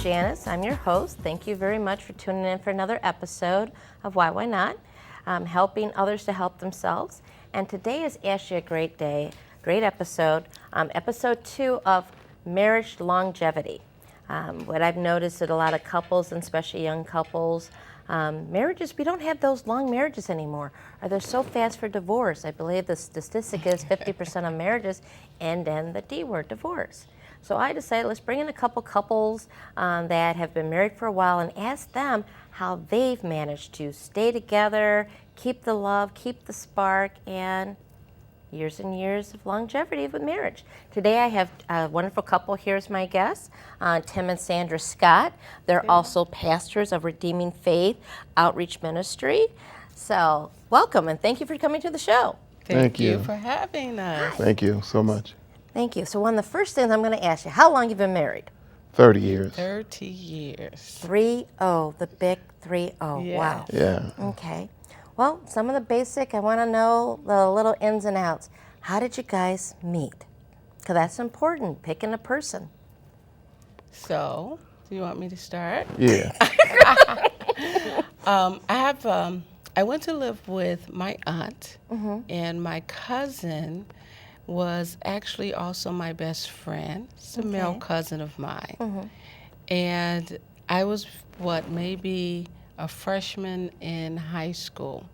Janice. I'm your host. Thank you very much for tuning in for another episode of Why Not, helping others to help themselves. And today is actually a great day, great episode, episode 2 of marriage longevity. What I've noticed that a lot of couples, and especially young couples, marriages, we don't have those long marriages anymore, or they're so fast for divorce. I believe the statistic is 50% of marriages end in the D word, divorce. So I decided let's bring in a couple couples that have been married for a while and ask them how they've managed to stay together, keep the love, keep the spark, and years and years of longevity with marriage. Today I have a wonderful couple here as my guests, Tim and Sandra Scott. They're also pastors of Redeeming Faith Outreach Ministry. So welcome and thank you for coming to the show. Thank you for having us. Thank you so much. Thank you. So one of the first things I'm going to ask you, how long have you been married? 30 years. 30 years. 3-0, the big 3-0. Yes. Wow. Yeah. Okay. Well, some of the basic, I want to know the little ins and outs. How did you guys meet? Because that's important, picking a person. So, do you want me to start? Yeah. I went to live with my aunt, and my cousin was actually also my best friend. It's a male cousin of mine. And I was, maybe a freshman in high school.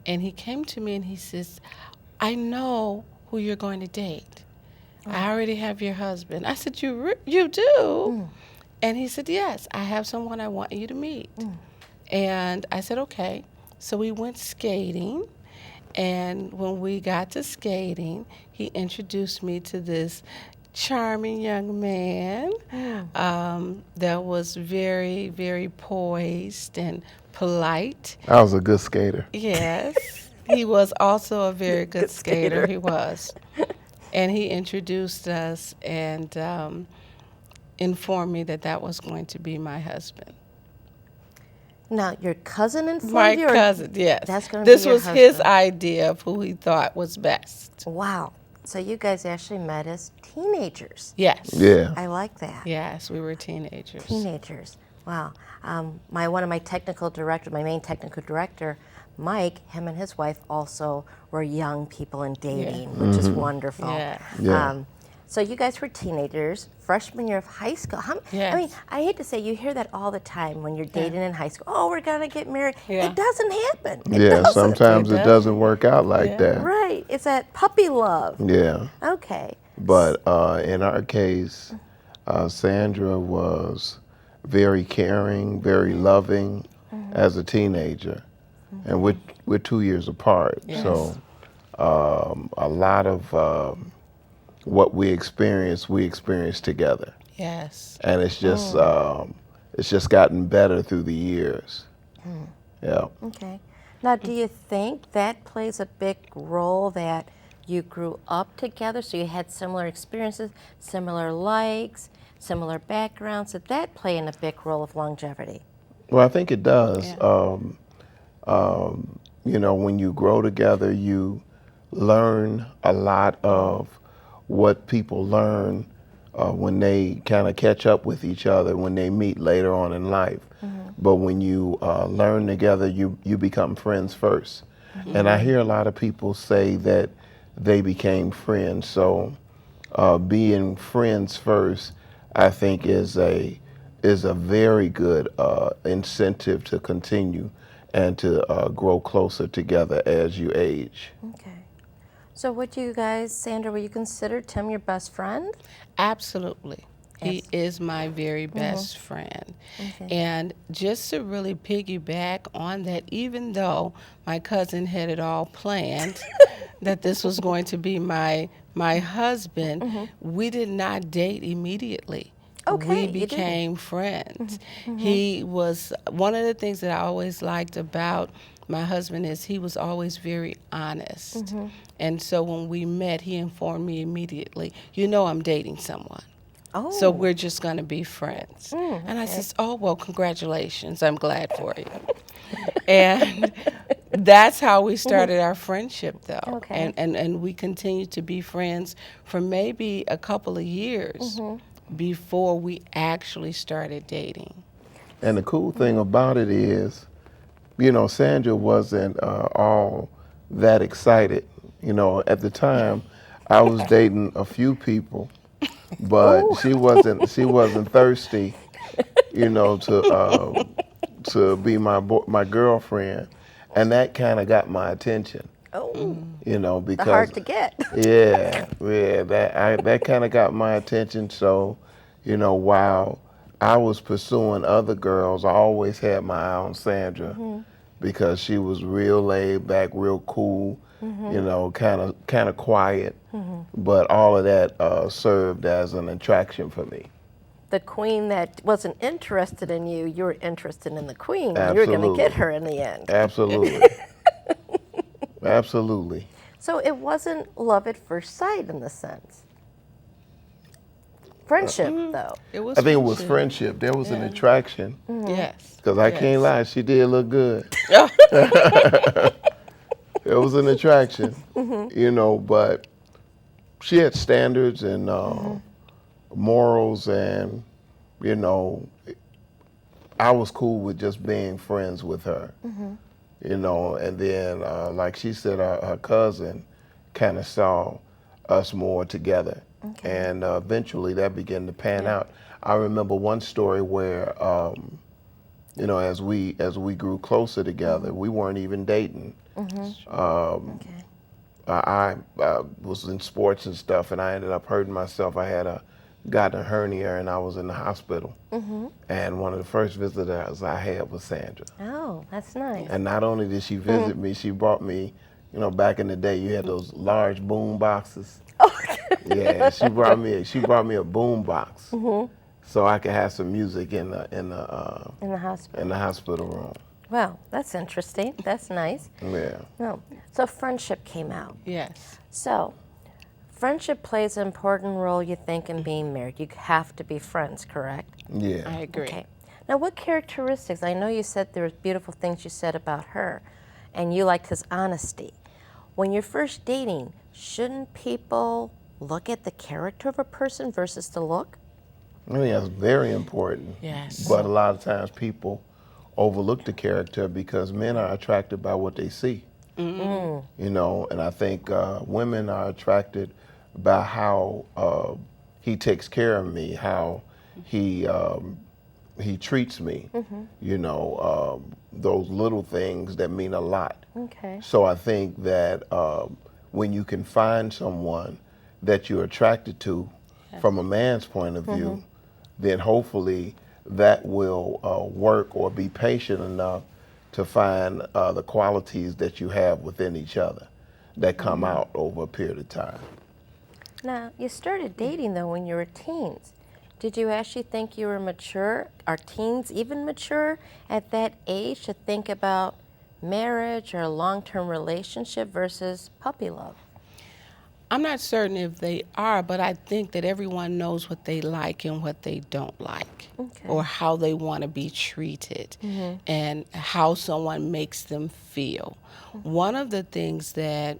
And he came to me and he says, I know who you're going to date. I already have your husband. I said, you do? And he said, yes, I have someone I want you to meet. And I said, okay. So we went skating. And when we got to skating, he introduced me to this charming young man that was very, very poised and polite. I was a good skater. Yes. He was also a very good skater. He was. And he introduced us and informed me that that was going to be my husband. Now, your cousin informed you? My cousin, yes. That's going to be your husband. This was his idea of who he thought was best. Wow. So you guys actually met as teenagers. Yeah. I like that. Yes, we were teenagers. Teenagers. Wow. My main technical director, Mike, him and his wife also were young people and dating, which is wonderful. Yeah. So you guys were teenagers, freshman year of high school. Yes. I mean, I hate to say, you hear that all the time when you're dating in high school. Oh, we're going to get married. Yeah. It doesn't happen. Sometimes it doesn't work out like that. Right. It's that puppy love. Yeah. Okay. But in our case, Sandra was very caring, very loving as a teenager. And we're 2 years apart. Yes. So a lot of what we experienced together. Yes. And it's just gotten better through the years. Yeah. Okay. Now, do you think that plays a big role that you grew up together, so you had similar experiences, similar likes, similar backgrounds? Did that play in a big role of longevity? Well, I think it does. Yeah. When you grow together, you learn a lot of what people learn when they kind of catch up with each other when they meet later on in life. But when you learn together, you become friends first. And I hear a lot of people say that they became friends. So being friends first, I think, is a very good incentive to continue and to grow closer together as you age. Okay. So would you guys, Sandra, will you consider Tim your best friend? Absolutely. Yes. He is my very best friend. Okay. And just to really piggyback on that, even though my cousin had it all planned that this was going to be my husband, we did not date immediately. Okay, we you did. became friends. He was, one of the things that I always liked about my husband is he was always very honest. And so when we met, he informed me immediately, you know, I'm dating someone. Oh. So we're just going to be friends. And I okay. says, oh, well, congratulations. I'm glad for you. And that's how we started our friendship, though. Okay. And we continued to be friends for maybe a couple of years before we actually started dating. And the cool thing about it is, you know, Sandra wasn't all that excited. You know, at the time, I was dating a few people, but she wasn't thirsty, you know, to be my girlfriend, and that kind of got my attention. Oh, You know, the because hard to get. yeah, that kind of got my attention. So, you know, while I was pursuing other girls, I always had my eye on Sandra because she was real laid back, real cool, you know, kind of quiet. But all of that served as an attraction for me. The queen that wasn't interested in you, you were interested in the queen. And you were going to get Absolutely. her in the end. Absolutely. Absolutely. So it wasn't love at first sight in the sense. Friendship, though. It was I think it was friendship. There was an attraction. Yes. Because I can't lie, she did look good. lie. It was an attraction, you know, but she had standards and morals, and, you know, I was cool with just being friends with her, you know, and then, like she said, her cousin kind of saw us more together. And eventually that began to pan out. I remember one story where, you know, as we grew closer together, we weren't even dating. I was in sports and stuff, and I ended up hurting myself. I had gotten a hernia, and I was in the hospital. And one of the first visitors I had was Sandra. Oh, that's nice. And not only did she visit me, she brought me, you know, back in the day, you had those large boom boxes. Yeah, she brought me a boom box, so I could have some music in In the hospital. the hospital room. Well, that's interesting. That's nice. Yeah. No. So friendship came out. Yes. So friendship plays an important role, you think, in being married. You have to be friends, correct? Yeah. I agree. Okay. Now, what characteristics? I know you said there was beautiful things you said about her, and you liked his honesty. When you're first dating, shouldn't people look at the character of a person versus the look? I think that's very important. Yes. But a lot of times people overlook the character because men are attracted by what they see. You know, and I think women are attracted by how he takes care of me, how he treats me. You know, those little things that mean a lot. Okay. So I think that when you can find someone that you're attracted to from a man's point of view, then hopefully that will work, or be patient enough to find the qualities that you have within each other that come out over a period of time. Now, you started dating, though, when you were teens. Did you actually think you were mature? Are teens even mature at that age to think about marriage or a long-term relationship versus puppy love? I'm not certain if they are, but I think that everyone knows what they like and what they don't like, Okay. or how they want to be treated, and how someone makes them feel. One of the things that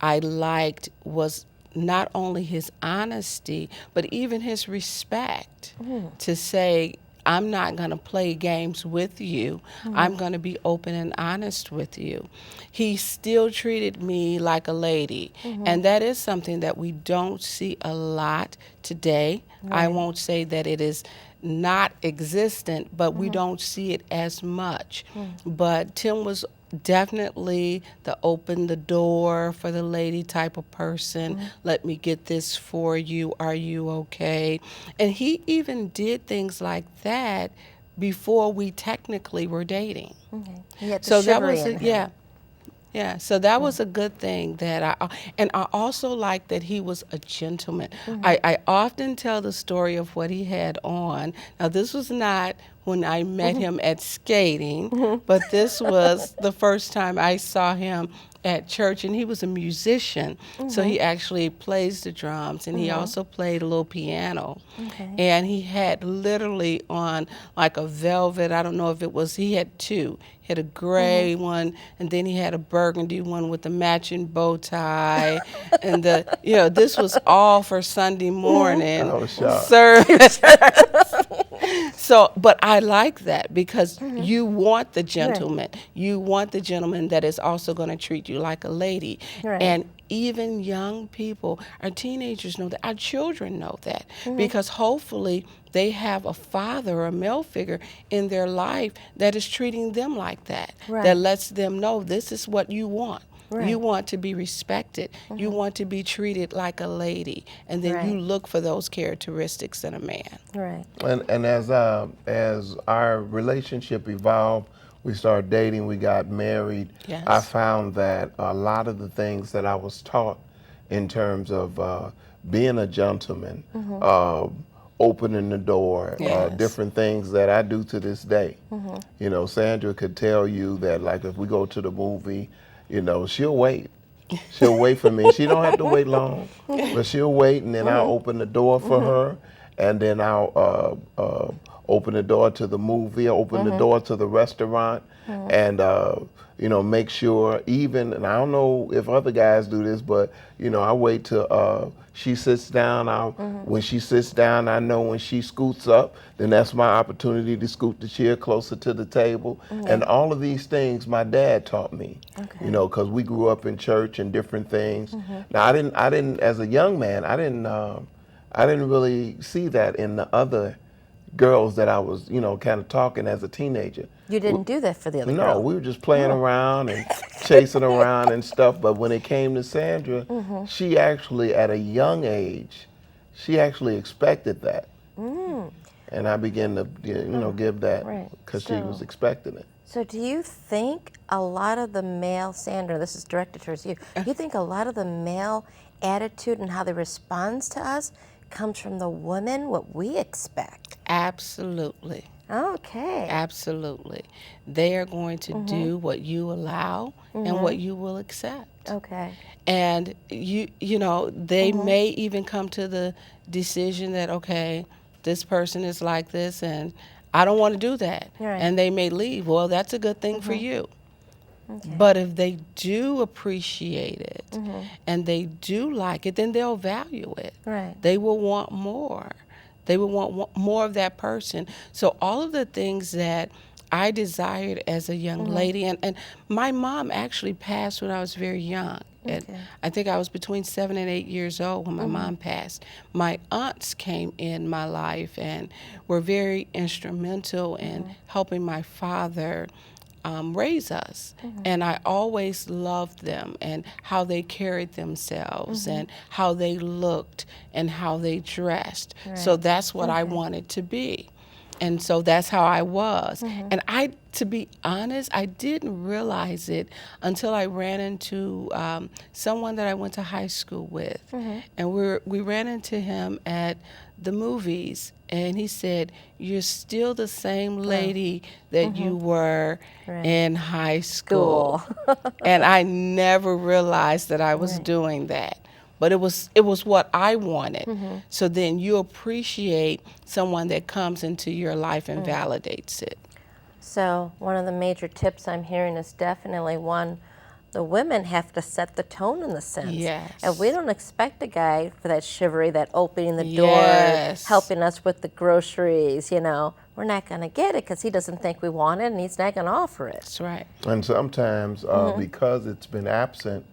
I liked was not only his honesty, but even his respect to say, I'm not going to play games with you. I'm going to be open and honest with you. He still treated me like a lady. And that is something that we don't see a lot today. I won't say that it is not existent, but we don't see it as much. But Tim was definitely the open the door for the lady type of person. Let me get this for you. Are you okay? And he even did things like that before we technically were dating. Okay. He had the So that chivalry was in it. him. Yeah. Yeah, so that was a good thing that and I also like that he was a gentleman. I often tell the story of what he had on. Now, this was not when I met him at skating, but this was the first time I saw him at church, and he was a musician. So he actually plays the drums, and he also played a little piano. Okay. And he had literally on like a velvet, I don't know if it was, he had two. He had a gray one, and then he had a burgundy one with a matching bow tie. And this was all for Sunday morning I was shocked. service. So, but I like that because you want the gentleman. You want the gentleman that is also going to treat you like a lady. Right. And even young people, our teenagers know that, our children know that, because hopefully they have a father or a male figure in their life that is treating them like that, Right. that lets them know this is what you want. Right. You want to be respected. You want to be treated like a lady, and then you Right. look for those characteristics in a man. Right. And as our relationship evolved, we started dating, we got married. Yes. I found that a lot of the things that I was taught in terms of being a gentleman, opening the door, Yes. different things that I do to this day. You know, Sandra could tell you that, like, if we go to the movie, you know, she'll wait. She'll wait for me. She don't have to wait long, but she'll wait, and then I'll open the door for her, and then I'll open the door to the movie, open the door to the restaurant, and you know, make sure even, and I don't know if other guys do this, but you know, I wait till she sits down. When she sits down, I know when she scoots up, then that's my opportunity to scoot the chair closer to the table. And all of these things my dad taught me, you know, because we grew up in church and different things. Now, I didn't, as a young man, I didn't really see that in the other girls that I was, you know, kind of talking as a teenager. You didn't do that for the other No, girl. we were just playing around and chasing around and stuff. But when it came to Sandra, she actually, at a young age, she actually expected that. And I began to, you know, give that Right. because she So- was expecting it. So do you think a lot of the male, Sandra, this is directed towards you, you think a lot of the male attitude and how they respond to us comes from the women, what we expect? Absolutely. Okay. Absolutely. They are going to do what you allow and what you will accept. Okay. And you know, they may even come to the decision that, okay, this person is like this and I don't want to do that. Right. And they may leave. Well, that's a good thing for you. But if they do appreciate it and they do like it, then they'll value it. Right. They will want more. They will want more of that person. So all of the things that I desired as a young lady, and my mom actually passed when I was very young. And I think I was between 7 and 8 years old when my mom passed. My aunts came in my life and were very instrumental in helping my father raise us. And I always loved them and how they carried themselves and how they looked and how they dressed. So that's what I wanted to be. And so that's how I was. And to be honest, I didn't realize it until I ran into someone that I went to high school with. And we ran into him at the movies. And he said, "You're still the same lady that you were in high school." And I never realized that I was doing that. But it was what I wanted. So then you appreciate someone that comes into your life and validates it. So one of the major tips I'm hearing is definitely one, the women have to set the tone in the sense. Yes. If we don't expect a guy for that chivalry, that opening the door, Yes. helping us with the groceries, you know, we're not going to get it because he doesn't think we want it and he's not going to offer it. That's right. And sometimes, because it's been absent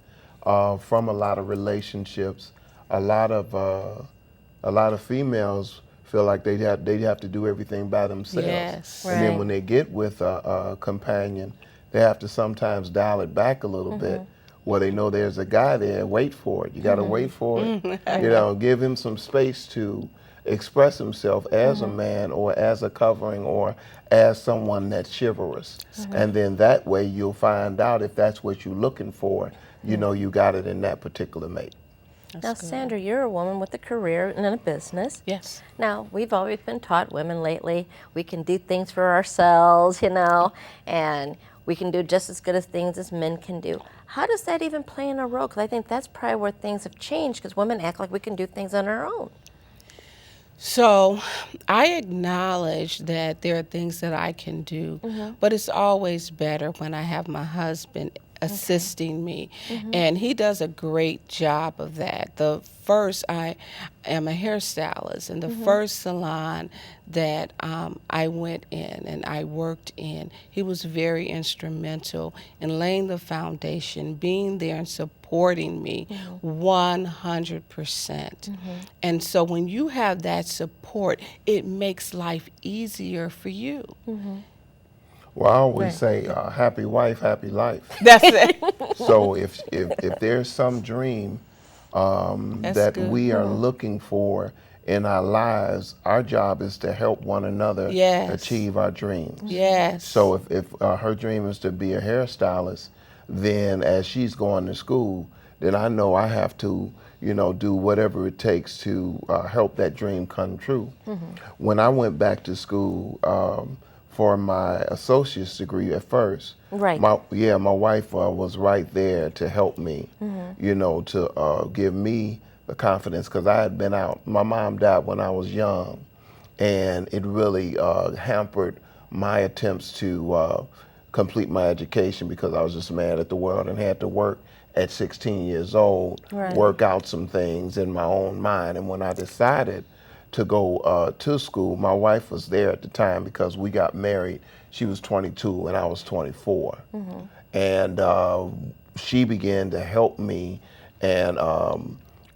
from a lot of relationships, a lot of females feel like they have to do everything by themselves. Yes. And then Right. when they get with a companion, they have to sometimes dial it back a little bit, where they know there's a guy there. Wait for it. You got to wait for it. You know, give him some space to express himself as a man or as a covering or as someone that's chivalrous. And then that way you'll find out if that's what you're looking for, you know you got it in that particular mate. Now, Sandra, you're a woman with a career and a business. Yes. Now, we've always been taught, women lately, we can do things for ourselves, you know, and we can do just as good as things as men can do. How does that even play in a role? Because I think that's probably where things have changed, because women act like we can do things on our own. So I acknowledge that there are things that I can do, but it's always better when I have my husband assisting me. And he does a great job of that. I am a hairstylist, and the first salon that I went in and I worked in, he was very instrumental in laying the foundation, being there and supporting me 100%. And so when you have that support, it makes life easier for you. Well, I always say, happy wife, happy life. That's it. So if there's some dream that good. we are looking for in our lives, our job is to help one another achieve our dreams. Yes. So if her dream is to be a hairstylist, then as she's going to school, then I know I have to, you know, do whatever it takes to help that dream come true. When I went back to school for my associate's degree at first, Right. my wife was right there to help me, you know, to give me the confidence, because I had been out. My mom died when I was young, and it really hampered my attempts to complete my education, because I was just mad at the world and had to work at 16 years old, work out some things in my own mind. And when I decided to go to school, my wife was there at the time because we got married. She was 22 and I was 24. And she began to help me and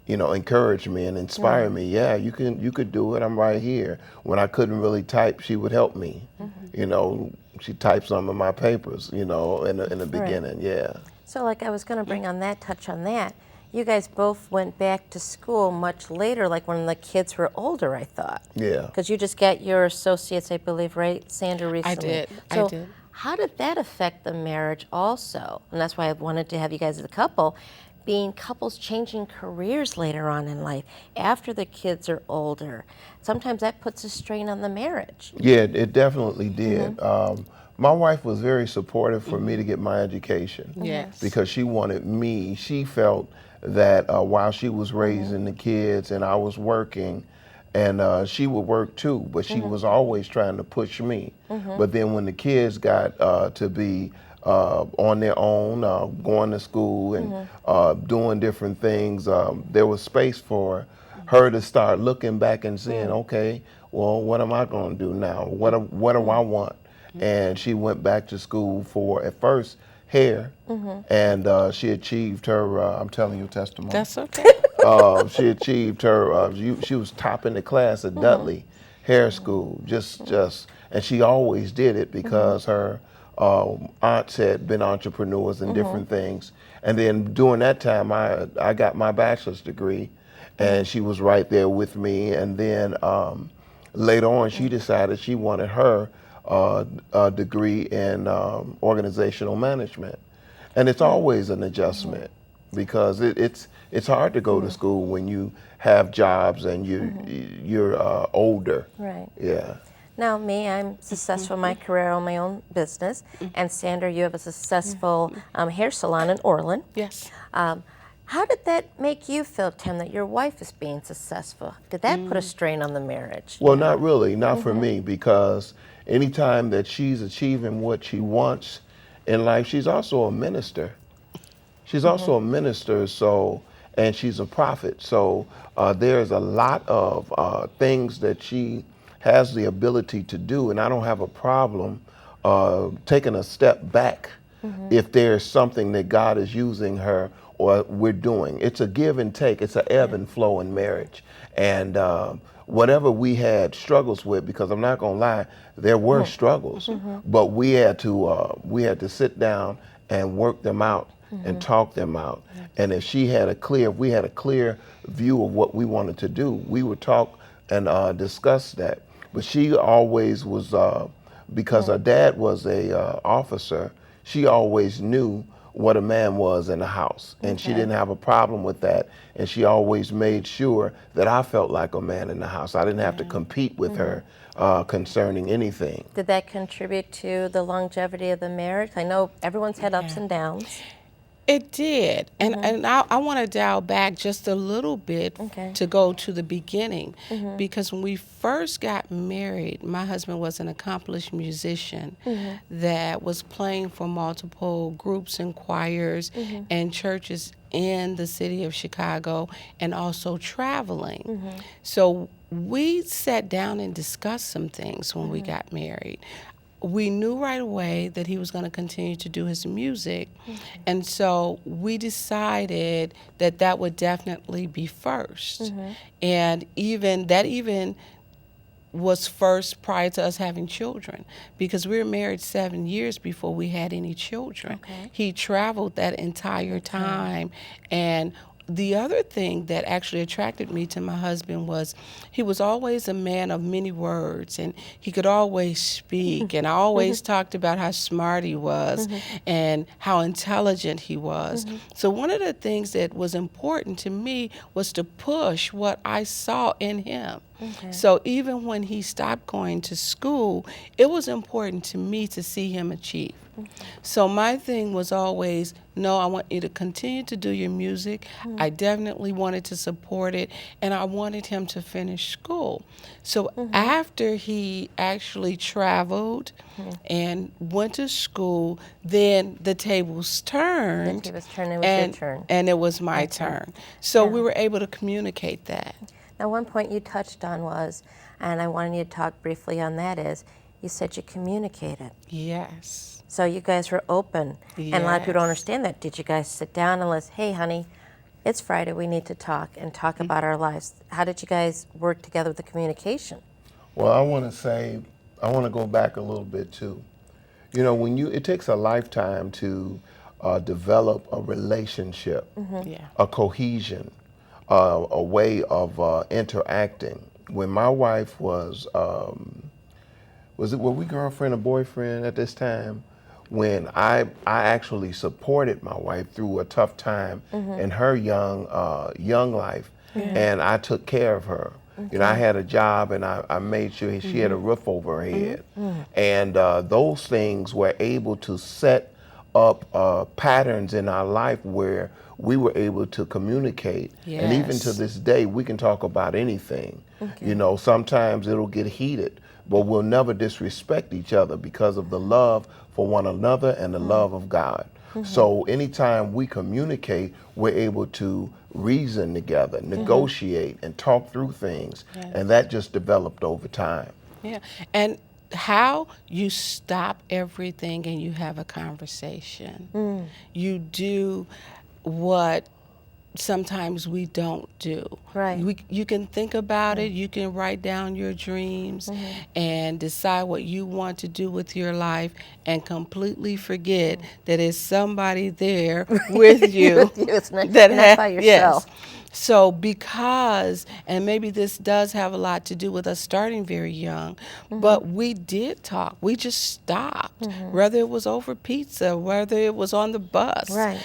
you know, encourage me and inspire me. Yeah, you could do it. I'm right here. When I couldn't really type, she would help me. You know, she typed some of my papers, you know, in the beginning. Yeah. So like I was going to touch on that. You guys both went back to school much later, like when the kids were older, I thought. Yeah. Because you just got your associates, I believe, right, Sandra, recently? I did. How did that affect the marriage also? And that's why I wanted to have you guys as a couple, being couples changing careers later on in life, after the kids are older. Sometimes that puts a strain on the marriage. Yeah, it definitely did. My wife was very supportive for me to get my education. Yes. Because she wanted me, she felt that while she was raising the kids and I was working, and she would work too, but she was always trying to push me. But then when the kids got to be on their own, going to school and doing different things, there was space for her to start looking back and saying, okay, well, what am I going to do now? What do I want? And she went back to school for, at first, hair, and she achieved her, I'm telling you a testimony. That's okay. She achieved her, she was top in the class at Dudley Hair School, and she always did it because her aunts had been entrepreneurs and different things. And then during that time, I got my bachelor's degree, and she was right there with me. And then later on, she decided she wanted her degree in organizational management. And it's always an adjustment, because it's hard to go to school when you have jobs and you're older. Right. Yeah. Now, me, I'm successful in my career, on my own business. And Sandra, you have a successful hair salon in Orland. Yes. How did that make you feel, Tim, that your wife is being successful? Did that put a strain on the marriage? Well, not really, not for me, because anytime that she's achieving what she wants in life, she's also a minister. She's also a minister, so, and she's a prophet. So there's a lot of things that she has the ability to do, and I don't have a problem taking a step back if there's something that God is using her or we're doing. It's a give and take. It's an ebb and flow in marriage. And whatever we had struggles with, because I'm not gonna lie, there were struggles, but we had to sit down and work them out and talk them out. And if we had a clear view of what we wanted to do, we would talk and discuss that. But she always was, because her dad was a officer, she always knew what a man was in the house, and she didn't have a problem with that. And she always made sure that I felt like a man in the house. I didn't have to compete with her concerning anything. Did that contribute to the longevity of the marriage? I know everyone's had ups and downs. It did. And I want to dial back just a little bit to go to the beginning. Because when we first got married, my husband was an accomplished musician that was playing for multiple groups and choirs and churches in the city of Chicago, and also traveling. So we sat down and discussed some things when we got married. We knew right away that he was going to continue to do his music. And so we decided that that would definitely be first. And even was first prior to us having children, because we were married 7 years before we had any children. He traveled that entire time. And the other thing that actually attracted me to my husband was he was always a man of many words, and he could always speak. And I always talked about how smart he was and how intelligent he was. So one of the things that was important to me was to push what I saw in him. So even when he stopped going to school, it was important to me to see him achieve. So my thing was always, no, I want you to continue to do your music. I definitely wanted to support it, and I wanted him to finish school. So after he actually traveled and went to school, then the tables turned. The tables turned, it was your turn. And it was my turn. So we were able to communicate that. Now, one point you touched on was, and I wanted you to talk briefly on that, is you said you communicated. Yes. So you guys were open. And a lot of people don't understand that. Did you guys sit down and let's, hey, honey, it's Friday, we need to talk and talk about our lives. How did you guys work together with the communication? Well, I want to go back a little bit too. You know, it takes a lifetime to develop a relationship, a cohesion, a way of interacting. When my wife were we girlfriend or boyfriend at this time? When I actually supported my wife through a tough time in her young life, and I took care of her. You know, I had a job, and I made sure she had a roof over her head, and those things were able to set up patterns in our life where we were able to communicate. And even to this day, we can talk about anything. You know, sometimes it'll get heated, but we'll never disrespect each other because of the love for one another and the love of God. So anytime we communicate, we're able to reason together, negotiate, and talk through things. And that just developed over time. Yeah. And how you stop everything and you have a conversation. You do what sometimes we don't do. Right. You can think about it, you can write down your dreams and decide what you want to do with your life, and completely forget that there's somebody there with you. It's not by yourself. Yes. So because, and maybe this does have a lot to do with us starting very young, but we did talk. We just stopped, whether it was over pizza, whether it was on the bus. Right.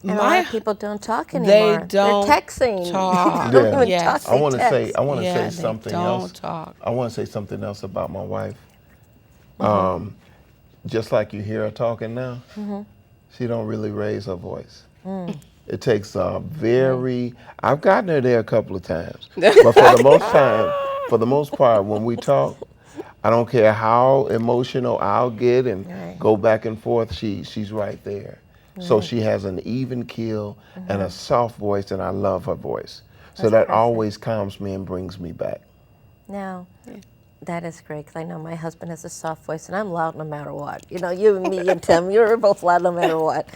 And a lot of people don't talk anymore. They don't They're texting. talk. They don't even Yes. talk. I want to say They something don't else. talk. I want to say something else about my wife. Just like you hear her talking now, she don't really raise her voice. It takes a very. I've gotten her there a couple of times, but for the most part, when we talk, I don't care how emotional I'll get and go back and forth. She's right there. So she has an even keel and a soft voice, and I love her voice. So that always calms me and brings me back. Now, that is great, because I know my husband has a soft voice, and I'm loud no matter what. You know, you and me and Tim, you're both loud no matter what.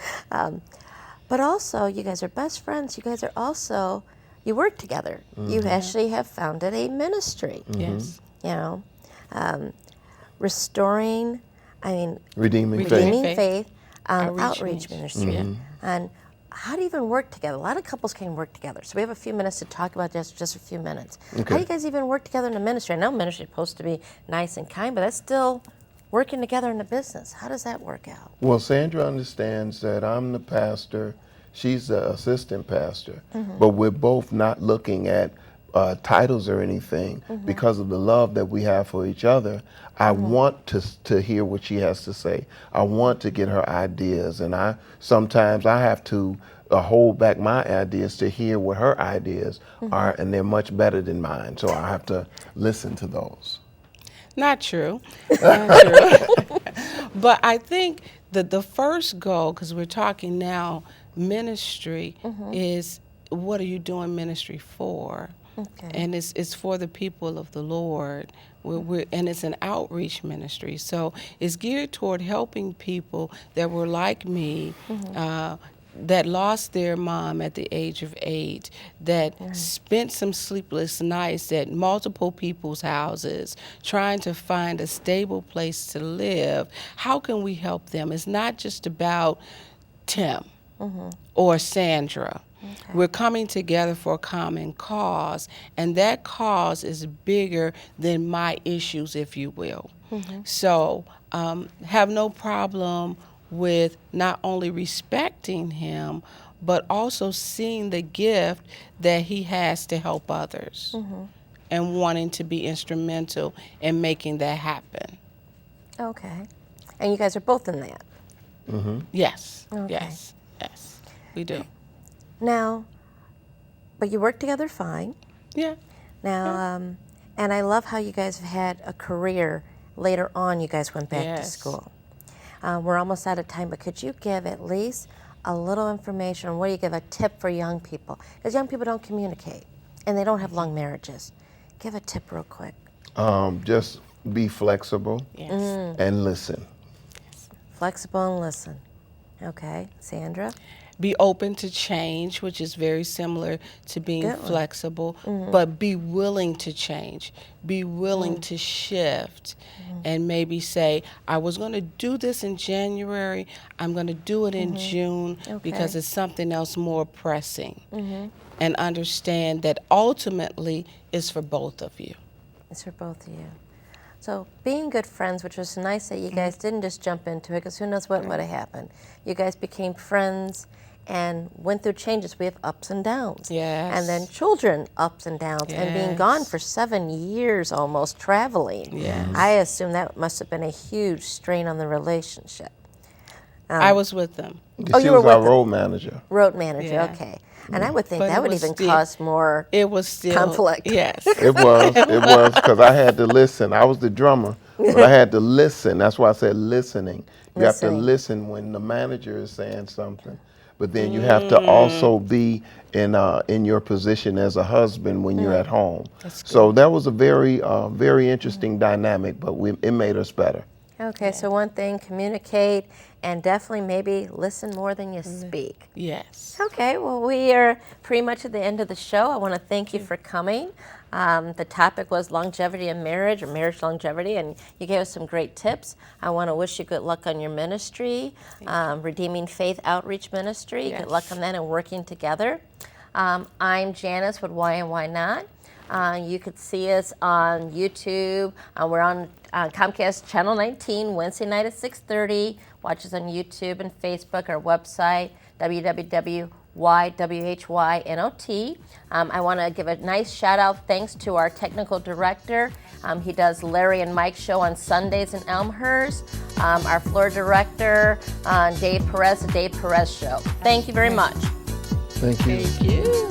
But also, you guys are best friends. You guys are also, you work together. You actually have founded a ministry. Yes. You know, redeeming Redeeming faith. faith. Outreach Outreach ministry. And how do you even work together? A lot of couples can work together. So we have a few minutes to talk about this, just a few minutes. Okay. How do you guys even work together in the ministry? I know ministry is supposed to be nice and kind, but that's still working together in the business. How does that work out? Well, Sandra understands that I'm the pastor, she's the assistant pastor, but we're both not looking at titles or anything because of the love that we have for each other. I want to hear what she has to say. I want to get her ideas, and sometimes I have to hold back my ideas to hear what her ideas are, and they're much better than mine, so I have to listen to those. Not true. Not true. But I think that the first goal, because we're talking now ministry, is what are you doing ministry for? Okay. And it's for the people of the Lord. And it's an outreach ministry. So it's geared toward helping people that were like me, that lost their mom at the age of 8, that spent some sleepless nights at multiple people's houses trying to find a stable place to live. How can we help them? It's not just about Tim or Sandra. Okay. We're coming together for a common cause, and that cause is bigger than my issues, if you will. So have no problem with not only respecting him, but also seeing the gift that he has to help others and wanting to be instrumental in making that happen. Okay. And you guys are both in that? Yes. Okay. Yes, we do. Now, but you work together fine. Yeah. Now, and I love how you guys have had a career. Later on, you guys went back to school. We're almost out of time, but could you give at least a little information on what do you give a tip for young people? Because young people don't communicate, and they don't have long marriages. Give a tip real quick. Just be flexible and listen. Flexible and listen. Okay, Sandra? Be open to change, which is very similar to being flexible, but be willing to change. Be willing to shift and maybe say, I was going to do this in January, I'm going to do it in June because it's something else more pressing. And understand that ultimately it's for both of you. It's for both of you. So being good friends, which was nice that you guys didn't just jump into it, because who knows what would have happened. You guys became friends and went through changes. We have ups and downs. Yes. And then children, ups and downs. And being gone for 7 years almost, traveling. Yes. I assume that must have been a huge strain on the relationship. I was with them. She was our road manager. Road manager, okay. And I would think that would even cause more conflict. Yes. It was because I had to listen. I was the drummer, but I had to listen. That's why I said listening. You have to listen when the manager is saying something, but then you have to also be in your position as a husband when you're at home. So that was a very interesting dynamic, but it made us better. Okay, so one thing, communicate, and definitely maybe listen more than you speak. Yes. Okay, well, we are pretty much at the end of the show. I want to thank you for coming. The topic was longevity in marriage, or marriage longevity, and you gave us some great tips. I want to wish you good luck on your ministry, Redeeming Faith Outreach Ministry. Yes. Good luck on that and working together. I'm Janice with Why and Why Not. You could see us on YouTube. We're on Comcast Channel 19, Wednesday night at 6:30. Watch us on YouTube and Facebook, our website, www.whynot. I want to give a nice shout out, thanks to our technical director. He does Larry and Mike's show on Sundays in Elmhurst. Our floor director, Dave Perez, the Dave Perez Show. Thank you very much. Thank you. Thank you.